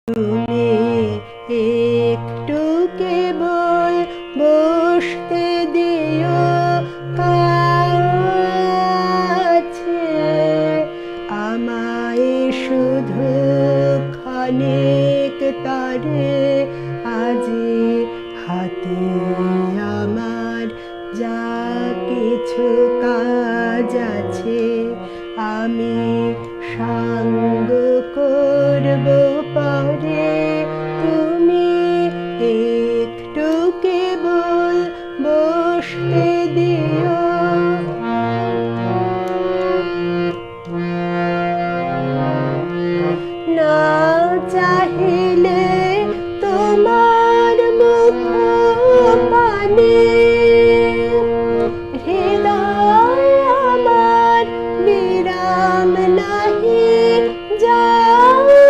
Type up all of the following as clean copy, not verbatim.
তুমি একটু কেবল বসতে দিও কাছে, আমায় শুধু খানিক তারে আজি হাতে আমার যা কিছু কাজ আছে আমি সাঙ্গ করব পরে। তুমি একটু কেবল বসতে দিও। না চাহিলে তোমার মুখ পানে হৃদয় আমার বিরাম নাহি জানি।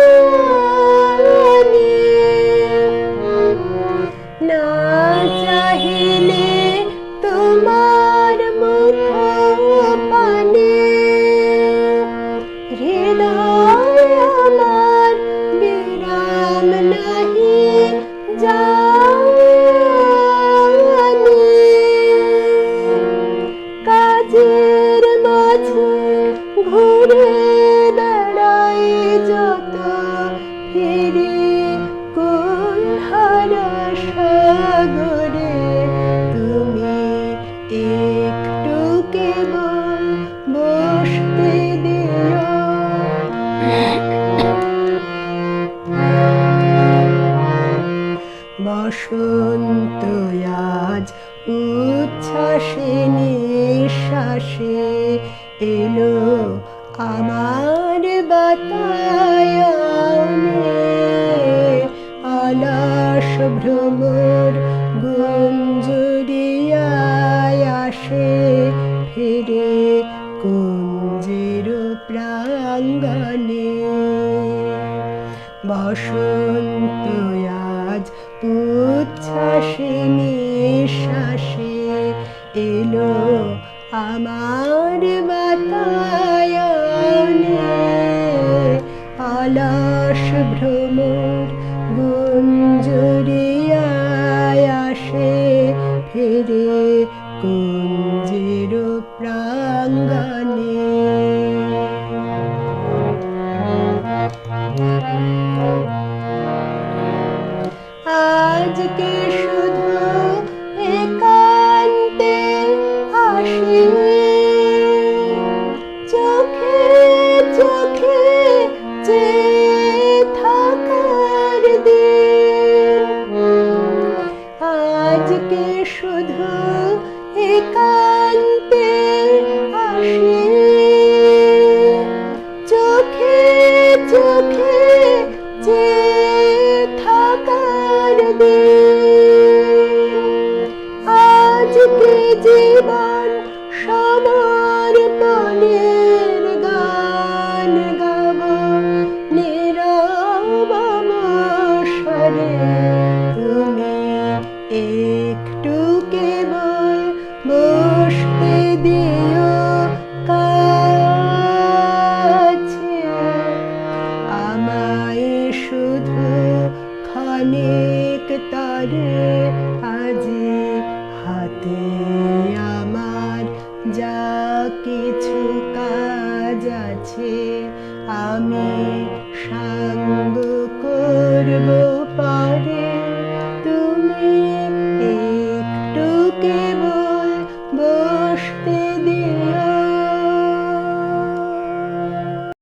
না চাহিলে তোমার মুখ পানে হৃদয় আমার বিরাম নাহি জানি। কাজের মাঝে ঘুরে বেড়াই যত ফিরি কুলহারা সাগরে। তুমি একটু কেবল বসতে দিও। বসন্ত আজ উচ্ছ্বাসে নিঃশ্বাসে এলো আমার বাতায়নে। অলস ভ্রমর গুঞ্জরিয়ায় আসে ফিরে কুঞ্জের প্রাঙ্গণে। বসন্ত আজ উচ্ছ্বাসে নিঃশ্বাসে এলো আমার বাতায়নে। অলস ভ্রমর গুঞ্জরিয়ায় আসে ফিরে কুঞ্জের প্রাঙ্গণে। আজকে শুধু একান্তে আসি চোখে চোখে চেয়ে থাকার দিন। আজকে শুধু একান্তে আসি চোখে চোখে চেয়ে থাকার দিন। আজকে জীবন সমর্পণের গান গাব নীরব অবসরে। তুমি একটু কেবল বসতে দিও কাছে, আমায় শুধু খানিক তারে আজি হাতে আমার যা কিছু কাজ আছে আমি সাঙ্গ করব পরে। তুমি একটু কেবল